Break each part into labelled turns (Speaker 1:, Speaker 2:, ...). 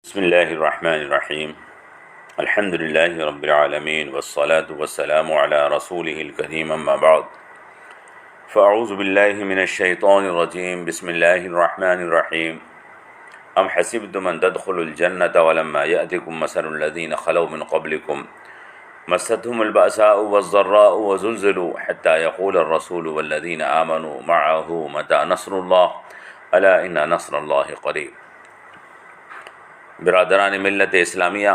Speaker 1: بسم اللہ الرحمن الرحیم الحمد للہ رب العالمین والصلاة والسلام علی رسولہ الکریم اما بعد فاعوذ باللہ من الشیطان الرجیم بسم اللہ الرحمن الرحیم ام حسبتم ان تدخلوا الجنة ولما یأتکم مثل الذین خلوا من قبلکم مستهم البأساء والضراء وزلزلوا حتى يقول الرسول والذین آمنوا معه متى نصر اللہ الا ان نصر اللہ قریب۔ برادران ملت اسلامیہ،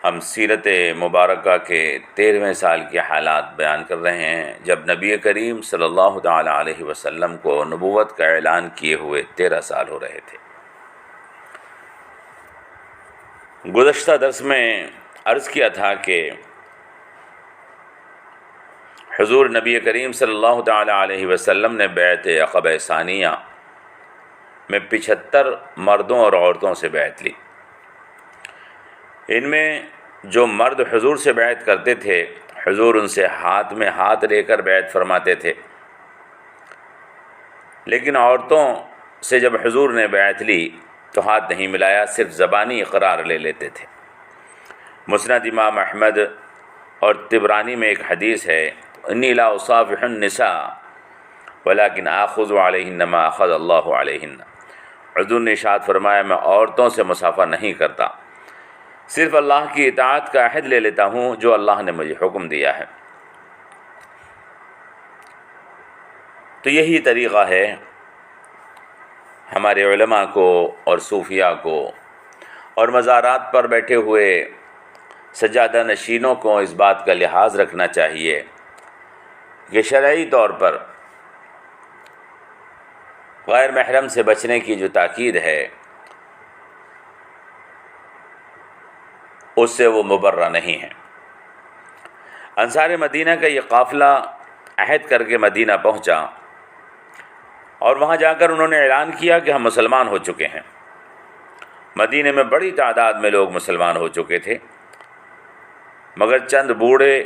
Speaker 1: ہم سیرت مبارکہ کے 13ویں سال کے حالات بیان کر رہے ہیں جب نبی کریم صلی اللہ تعالی علیہ وسلم کو نبوت کا اعلان کیے ہوئے 13 سال ہو رہے تھے۔ گزشتہ درس میں عرض کیا تھا کہ حضور نبی کریم صلی اللہ تعالی علیہ وسلم نے بیعت عقبہ ثانیہ میں 75 مردوں اور عورتوں سے بیعت لی۔ ان میں جو مرد حضور سے بیعت کرتے تھے، حضور ان سے ہاتھ میں ہاتھ لے کر بیعت فرماتے تھے، لیکن عورتوں سے جب حضور نے بیعت لی تو ہاتھ نہیں ملایا، صرف زبانی اقرار لے لیتے تھے۔ مسند امام احمد اور طبرانی میں ایک حدیث ہے، انی لا اصافح النساء ولکن آخذ علیہن ما اخذ اللہ علیہن۔ حضور نے ارشاد فرمایا، میں عورتوں سے مصافحہ نہیں کرتا، صرف اللہ کی اطاعت کا عہد لے لیتا ہوں جو اللہ نے مجھے حکم دیا ہے۔ تو یہی طریقہ ہے ہمارے علماء کو اور صوفیاء کو اور مزارات پر بیٹھے ہوئے سجادہ نشینوں کو اس بات کا لحاظ رکھنا چاہیے کہ شرعی طور پر غیر محرم سے بچنے کی جو تاکید ہے اس سے وہ مبرہ نہیں ہے۔ انصار مدینہ کا یہ قافلہ عہد کر کے مدینہ پہنچا اور وہاں جا کر انہوں نے اعلان کیا کہ ہم مسلمان ہو چکے ہیں۔ مدینہ میں بڑی تعداد میں لوگ مسلمان ہو چکے تھے، مگر چند بوڑھے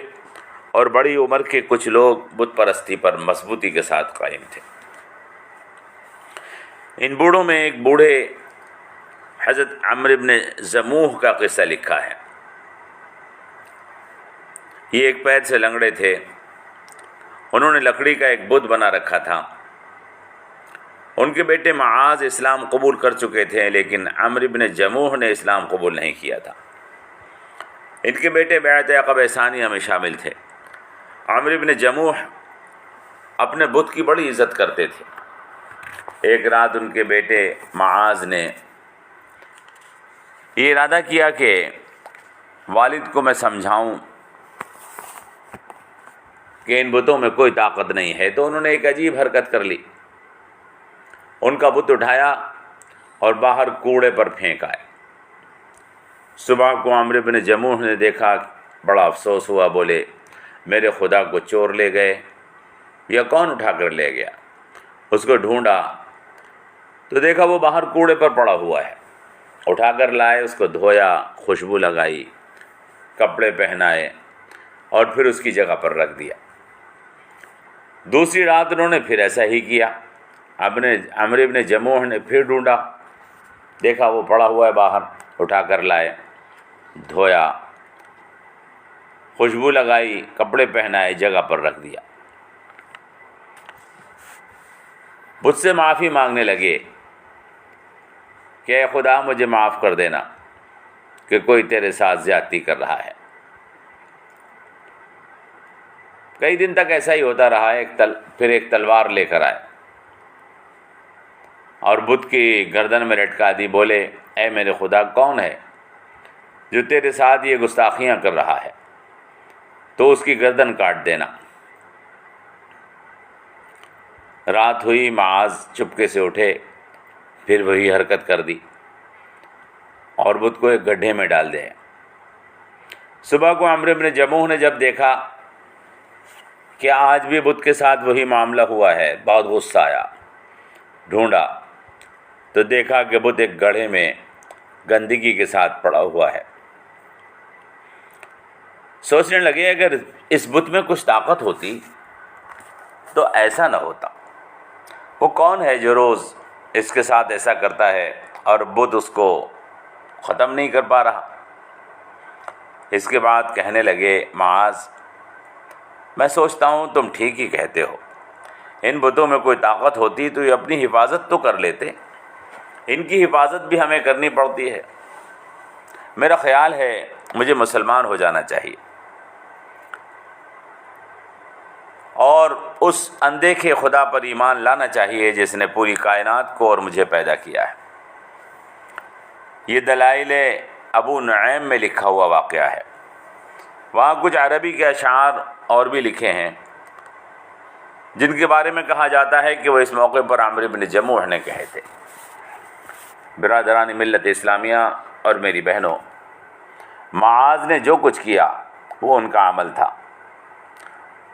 Speaker 1: اور بڑی عمر کے کچھ لوگ بت پرستی پر مضبوطی کے ساتھ قائم تھے۔ ان بوڑھوں میں ایک بوڑھے حضرت عمرو بن جموح کا قصہ لکھا ہے۔ یہ ایک پیر سے لنگڑے تھے، انہوں نے لکڑی کا ایک بت بنا رکھا تھا۔ ان کے بیٹے معاذ اسلام قبول کر چکے تھے، لیکن عمرو بن جموح نے اسلام قبول نہیں کیا تھا۔ ان کے بیٹے بیعت عقبہ ثانیہ میں شامل تھے۔ عمرو بن جموح اپنے بت کی بڑی عزت کرتے تھے۔ ایک رات ان کے بیٹے معاذ نے یہ ارادہ کیا کہ والد کو میں سمجھاؤں کہ ان بتوں میں کوئی طاقت نہیں ہے، تو انہوں نے ایک عجیب حرکت کر لی۔ ان کا بت اٹھایا اور باہر کوڑے پر پھینک آئے۔ صبح کو عمرو بن جموح نے دیکھا، بڑا افسوس ہوا، بولے میرے خدا کو چور لے گئے یا کون اٹھا کر لے گیا؟ اس کو ڈھونڈا تو دیکھا وہ باہر کوڑے پر پڑا ہوا ہے۔ اٹھا کر لائے، اس کو دھویا، خوشبو لگائی، کپڑے پہنائے اور پھر اس کی جگہ پر رکھ دیا۔ دوسری رات انہوں نے پھر ایسا ہی کیا۔ عمرو بن جموح نے پھر ڈھونڈا، دیکھا وہ پڑا ہوا ہے باہر، اٹھا کر لائے، دھویا، خوشبو لگائی، کپڑے پہنائے، جگہ پر رکھ دیا۔ بت سے معافی مانگنے لگے کہ اے خدا مجھے معاف کر دینا کہ کوئی تیرے ساتھ زیادتی کر رہا ہے۔ کئی دن تک ایسا ہی ہوتا رہا۔ پھر ایک تلوار لے کر آئے اور بت کی گردن میں لٹکا دی، بولے اے میرے خدا، کون ہے جو تیرے ساتھ یہ گستاخیاں کر رہا ہے؟ تو اس کی گردن کاٹ دینا۔ رات ہوئی، معاذ چپکے سے اٹھے، پھر وہی حرکت کر دی اور بت کو ایک گڈھے میں ڈال دیا۔ صبح کو عمرو بن جموح نے جب دیکھا کہ آج بھی بت کے ساتھ وہی معاملہ ہوا ہے، بہت غصہ آیا۔ ڈھونڈا تو دیکھا کہ بت ایک گڑھے میں گندگی کے ساتھ پڑا ہوا ہے۔ سوچنے لگے اگر اس بت میں کچھ طاقت ہوتی تو ایسا نہ ہوتا۔ وہ کون ہے جو روز اس کے ساتھ ایسا کرتا ہے اور بدھ اس کو ختم نہیں کر پا رہا۔ اس کے بعد کہنے لگے معاذ، میں سوچتا ہوں تم ٹھیک ہی کہتے ہو، ان بتوں میں کوئی طاقت ہوتی تو یہ اپنی حفاظت تو کر لیتے، ان کی حفاظت بھی ہمیں کرنی پڑتی ہے۔ میرا خیال ہے مجھے مسلمان ہو جانا چاہیے اور اس اندیکھے خدا پر ایمان لانا چاہیے جس نے پوری کائنات کو اور مجھے پیدا کیا ہے۔ یہ دلائل ابو نعیم میں لکھا ہوا واقعہ ہے۔ وہاں کچھ عربی کے اشعار اور بھی لکھے ہیں جن کے بارے میں کہا جاتا ہے کہ وہ اس موقع پر عمرو بن جموح نے کہے تھے۔ برادران ملت اسلامیہ اور میری بہنوں، معاذ نے جو کچھ کیا وہ ان کا عمل تھا۔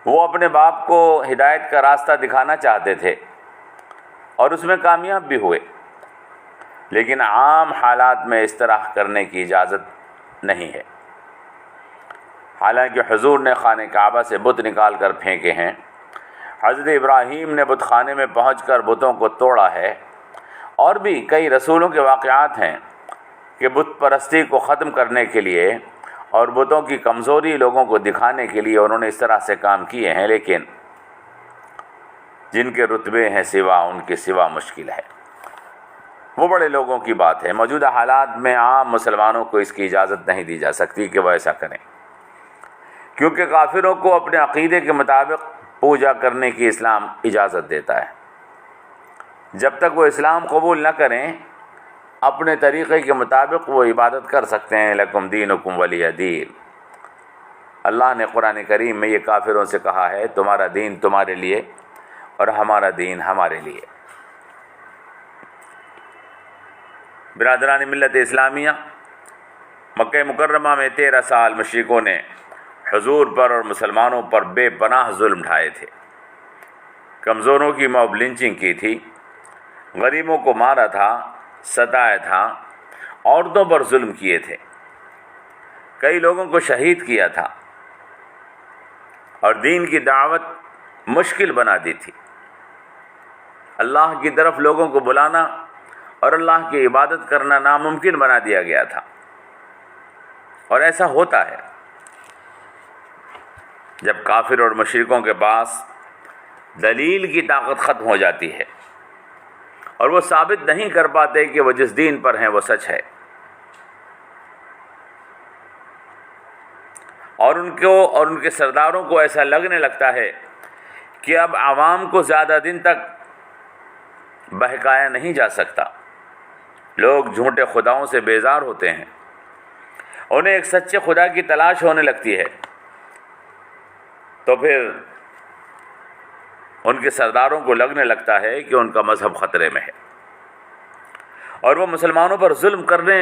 Speaker 1: وہ اپنے باپ کو ہدایت کا راستہ دکھانا چاہتے تھے اور اس میں کامیاب بھی ہوئے، لیکن عام حالات میں اس طرح کرنے کی اجازت نہیں ہے۔ حالانکہ حضور نے خانہ کعبہ سے بت نکال کر پھینکے ہیں، حضرت ابراہیم نے بت خانے میں پہنچ کر بتوں کو توڑا ہے، اور بھی کئی رسولوں کے واقعات ہیں کہ بت پرستی کو ختم کرنے کے لیے اور بتوں کی کمزوری لوگوں کو دکھانے کے لیے انہوں نے اس طرح سے کام کیے ہیں، لیکن جن کے رتبے ہیں سوا ان کے سوا مشکل ہے، وہ بڑے لوگوں کی بات ہے۔ موجودہ حالات میں عام مسلمانوں کو اس کی اجازت نہیں دی جا سکتی کہ وہ ایسا کریں، کیونکہ کافروں کو اپنے عقیدے کے مطابق پوجا کرنے کی اسلام اجازت دیتا ہے۔ جب تک وہ اسلام قبول نہ کریں، اپنے طریقے کے مطابق وہ عبادت کر سکتے ہیں۔ لکم دینکم ولی دین، اللہ نے قرآن کریم میں یہ کافروں سے کہا ہے، تمہارا دین تمہارے لیے اور ہمارا دین ہمارے لیے۔ برادران ملت اسلامیہ، مکہ مکرمہ میں 13 سال مشرکوں نے حضور پر اور مسلمانوں پر بے پناہ ظلم ڈھائے تھے۔ کمزوروں کی موب لنچنگ کی تھی، غریبوں کو مارا تھا، ستایا تھا، عورتوں پر ظلم کیے تھے، کئی لوگوں کو شہید کیا تھا اور دین کی دعوت مشکل بنا دی تھی۔ اللہ کی طرف لوگوں کو بلانا اور اللہ کی عبادت کرنا ناممکن بنا دیا گیا تھا، اور ایسا ہوتا ہے جب کافر اور مشرکوں کے پاس دلیل کی طاقت ختم ہو جاتی ہے اور وہ ثابت نہیں کر پاتے کہ وہ جس دین پر ہیں وہ سچ ہے، اور ان کو اور ان کے سرداروں کو ایسا لگنے لگتا ہے کہ اب عوام کو زیادہ دن تک بہکایا نہیں جا سکتا۔ لوگ جھوٹے خداؤں سے بیزار ہوتے ہیں، انہیں ایک سچے خدا کی تلاش ہونے لگتی ہے، تو پھر ان کے سرداروں کو لگنے لگتا ہے کہ ان کا مذہب خطرے میں ہے، اور وہ مسلمانوں پر ظلم کرنے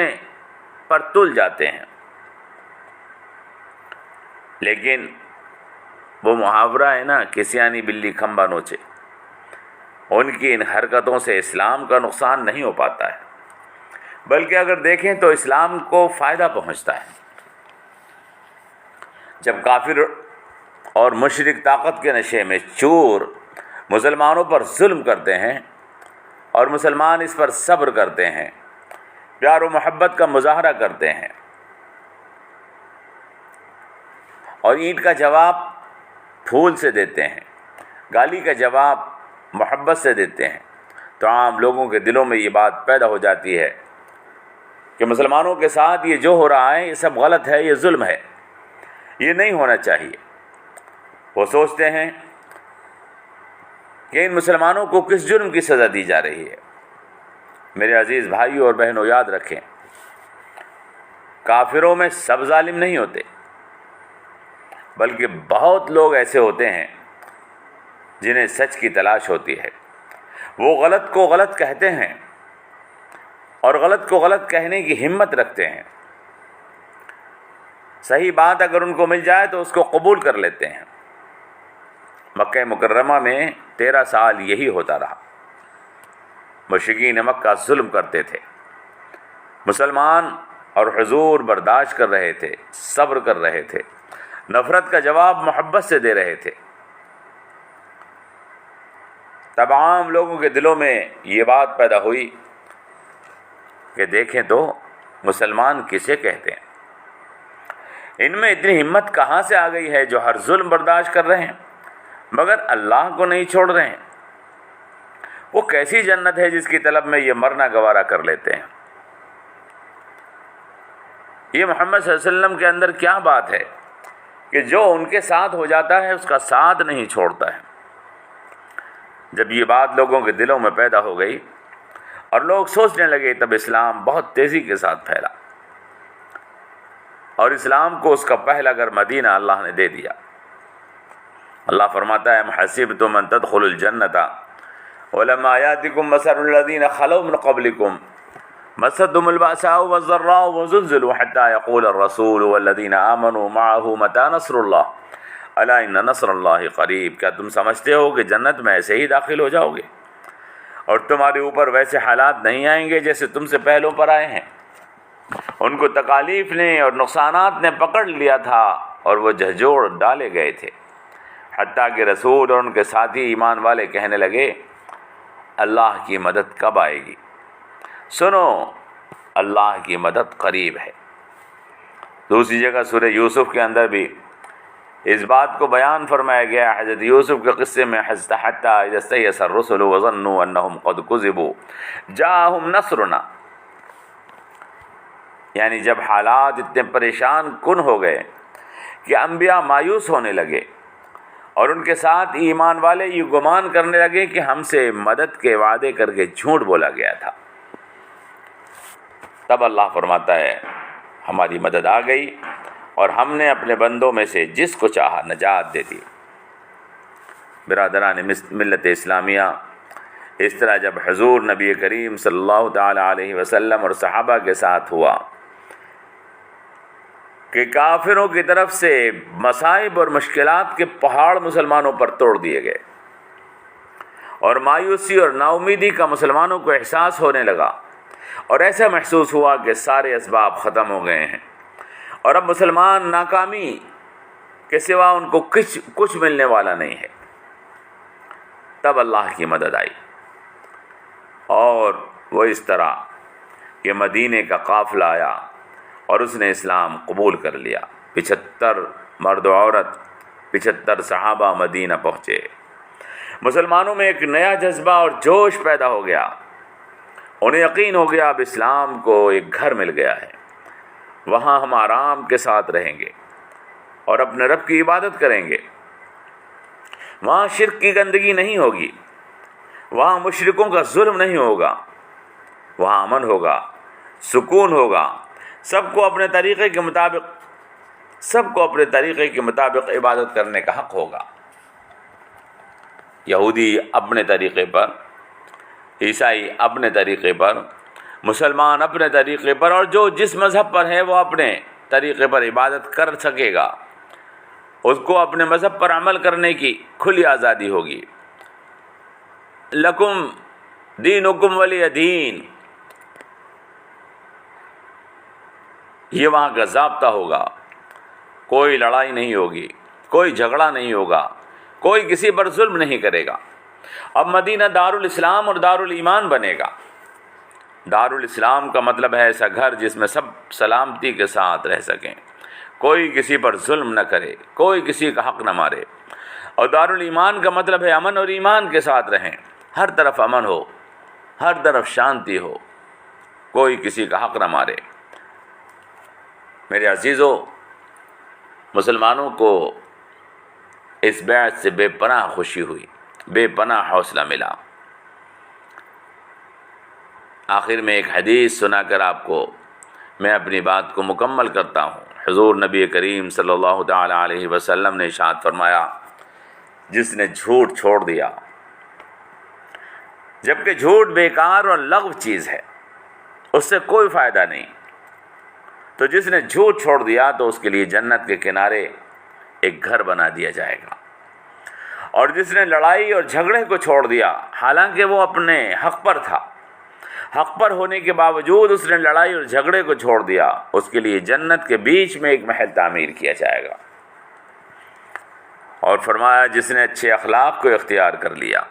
Speaker 1: پر تل جاتے ہیں۔ لیکن وہ محاورہ ہے نا کہ سیانی بلی کھمبا نوچے، ان کی ان حرکتوں سے اسلام کا نقصان نہیں ہو پاتا ہے، بلکہ اگر دیکھیں تو اسلام کو فائدہ پہنچتا ہے۔ جب کافر اور مشرک طاقت کے نشے میں چور مسلمانوں پر ظلم کرتے ہیں اور مسلمان اس پر صبر کرتے ہیں، پیار و محبت کا مظاہرہ کرتے ہیں، اور اینٹ کا جواب پھول سے دیتے ہیں، گالی کا جواب محبت سے دیتے ہیں، تو عام لوگوں کے دلوں میں یہ بات پیدا ہو جاتی ہے کہ مسلمانوں کے ساتھ یہ جو ہو رہا ہے یہ سب غلط ہے، یہ ظلم ہے، یہ نہیں ہونا چاہیے۔ وہ سوچتے ہیں کہ ان مسلمانوں کو کس جرم کی سزا دی جا رہی ہے۔ میرے عزیز بھائیوں اور بہنوں، یاد رکھیں، کافروں میں سب ظالم نہیں ہوتے، بلکہ بہت لوگ ایسے ہوتے ہیں جنہیں سچ کی تلاش ہوتی ہے۔ وہ غلط کو غلط کہتے ہیں اور غلط کو غلط کہنے کی ہمت رکھتے ہیں، صحیح بات اگر ان کو مل جائے تو اس کو قبول کر لیتے ہیں۔ مکہ مکرمہ میں 13 سال یہی ہوتا رہا۔ مشرکین مکہ ظلم کرتے تھے، مسلمان اور حضور برداشت کر رہے تھے، صبر کر رہے تھے، نفرت کا جواب محبت سے دے رہے تھے۔ تب عام لوگوں کے دلوں میں یہ بات پیدا ہوئی کہ دیکھیں تو مسلمان کسے کہتے ہیں؟ ان میں اتنی ہمت کہاں سے آ گئی ہے جو ہر ظلم برداشت کر رہے ہیں مگر اللہ کو نہیں چھوڑ رہے ہیں؟ وہ کیسی جنت ہے جس کی طلب میں یہ مرنا گوارا کر لیتے ہیں؟ یہ محمد صلی اللہ علیہ وسلم کے اندر کیا بات ہے کہ جو ان کے ساتھ ہو جاتا ہے اس کا ساتھ نہیں چھوڑتا ہے؟ جب یہ بات لوگوں کے دلوں میں پیدا ہو گئی اور لوگ سوچنے لگے تب اسلام بہت تیزی کے ساتھ پھیلا، اور اسلام کو اس کا پہلا گھر مدینہ اللہ نے دے دیا۔ اللہ فرماتا ہے حسبتم ان تدخلوا الجنة ولما يأتكم مثل الذين خلوا من قبلكم مستهم البأساء والضراء وزلزلوا حتى يقول الرسول والذين آمنوا معه متى نصر الله الا ان نصر الله قریب۔ کیا تم سمجھتے ہو کہ جنت میں ایسے ہی داخل ہو جاؤ گے اور تمہارے اوپر ویسے حالات نہیں آئیں گے جیسے تم سے پہلوں پر آئے ہیں؟ ان کو تکالیف نے اور نقصانات نے پکڑ لیا تھا اور وہ جھنجھوڑ ڈالے گئے تھے، حتیٰ کہ رسول اور ان کے ساتھی ایمان والے کہنے لگے اللہ کی مدد کب آئے گی؟ سنو اللہ کی مدد قریب ہے۔ دوسری جگہ سورہ یوسف کے اندر بھی اس بات کو بیان فرمایا گیا۔ حضرت یوسف کے قصے میں حتیٰ اذا استيأس الرسل وظنوا انهم قد كذبوا جاءهم نصرنا، یعنی جب حالات اتنے پریشان کن ہو گئے کہ انبیاء مایوس ہونے لگے اور ان کے ساتھ ایمان والے یہ گمان کرنے لگے کہ ہم سے مدد کے وعدے کر کے جھوٹ بولا گیا تھا، تب اللہ فرماتا ہے ہماری مدد آ گئی اور ہم نے اپنے بندوں میں سے جس کو چاہا نجات دے دی۔ برادران ملت اسلامیہ، اس طرح جب حضور نبی کریم صلی اللہ تعالی علیہ وسلم اور صحابہ کے ساتھ ہوا کہ کافروں کی طرف سے مصائب اور مشکلات کے پہاڑ مسلمانوں پر توڑ دیے گئے اور مایوسی اور نا امیدی کا مسلمانوں کو احساس ہونے لگا اور ایسا محسوس ہوا کہ سارے اسباب ختم ہو گئے ہیں اور اب مسلمان ناکامی کے سوا ان کو کچھ ملنے والا نہیں ہے، تب اللہ کی مدد آئی اور وہ اس طرح کہ مدینے کا قافلہ آیا اور اس نے اسلام قبول کر لیا۔ 75 مرد و عورت، 75 صحابہ مدینہ پہنچے۔ مسلمانوں میں ایک نیا جذبہ اور جوش پیدا ہو گیا، انہیں یقین ہو گیا اب اسلام کو ایک گھر مل گیا ہے، وہاں ہم آرام کے ساتھ رہیں گے اور اپنے رب کی عبادت کریں گے، وہاں شرک کی گندگی نہیں ہوگی، وہاں مشرکوں کا ظلم نہیں ہوگا، وہاں امن ہوگا، سکون ہوگا، سب کو اپنے طریقے کے مطابق عبادت کرنے کا حق ہوگا۔ یہودی اپنے طریقے پر، عیسائی اپنے طریقے پر، مسلمان اپنے طریقے پر، اور جو جس مذہب پر ہے وہ اپنے طریقے پر عبادت کر سکے گا، اس کو اپنے مذہب پر عمل کرنے کی کھلی آزادی ہوگی۔ لکم دینکم ولی دین، یہ وہاں کا ضابطہ ہوگا، کوئی لڑائی نہیں ہوگی، کوئی جھگڑا نہیں ہوگا، کوئی کسی پر ظلم نہیں کرے گا۔ اب مدینہ دار الاسلام اور دار الایمان بنے گا۔ دار الاسلام کا مطلب ہے ایسا گھر جس میں سب سلامتی کے ساتھ رہ سکیں، کوئی کسی پر ظلم نہ کرے، کوئی کسی کا حق نہ مارے، اور دار الایمان کا مطلب ہے امن اور ایمان کے ساتھ رہیں، ہر طرف امن ہو، ہر طرف شانتی ہو، کوئی کسی کا حق نہ مارے۔ میرے عزیزو، مسلمانوں کو اس بیعت سے بے پناہ خوشی ہوئی، بے پناہ حوصلہ ملا۔ آخر میں ایک حدیث سنا کر آپ کو میں اپنی بات کو مکمل کرتا ہوں۔ حضور نبی کریم صلی اللہ تعالی علیہ وسلم نے ارشاد فرمایا، جس نے جھوٹ چھوڑ دیا، جبکہ جھوٹ بیکار اور لغو چیز ہے، اس سے کوئی فائدہ نہیں، تو جس نے جھوٹ چھوڑ دیا تو اس کے لیے جنت کے کنارے ایک گھر بنا دیا جائے گا، اور جس نے لڑائی اور جھگڑے کو چھوڑ دیا حالانکہ وہ اپنے حق پر تھا، حق پر ہونے کے باوجود اس نے لڑائی اور جھگڑے کو چھوڑ دیا، اس کے لیے جنت کے بیچ میں ایک محل تعمیر کیا جائے گا۔ اور فرمایا جس نے اچھے اخلاق کو اختیار کر لیا،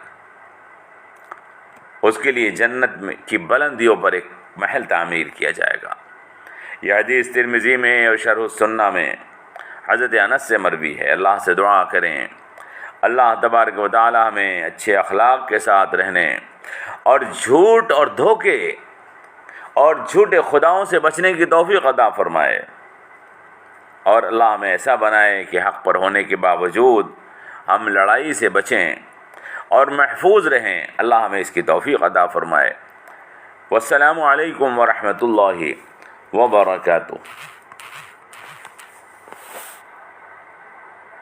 Speaker 1: اس کے لیے جنت کی بلندیوں پر ایک محل تعمیر کیا جائے گا۔ یہ حدیث ترمذی میں اور شرح السنہ میں حضرت انس سے مروی ہے۔ اللہ سے دعا کریں اللہ تبارک و تعالی ہمیں اچھے اخلاق کے ساتھ رہنے اور جھوٹ اور دھوکے اور جھوٹے خداؤں سے بچنے کی توفیق عطا فرمائے، اور اللہ ہمیں ایسا بنائے کہ حق پر ہونے کے باوجود ہم لڑائی سے بچیں اور محفوظ رہیں۔ اللہ ہمیں اس کی توفیق عطا فرمائے۔ والسلام علیکم ورحمۃ اللہ وبرکاتہ۔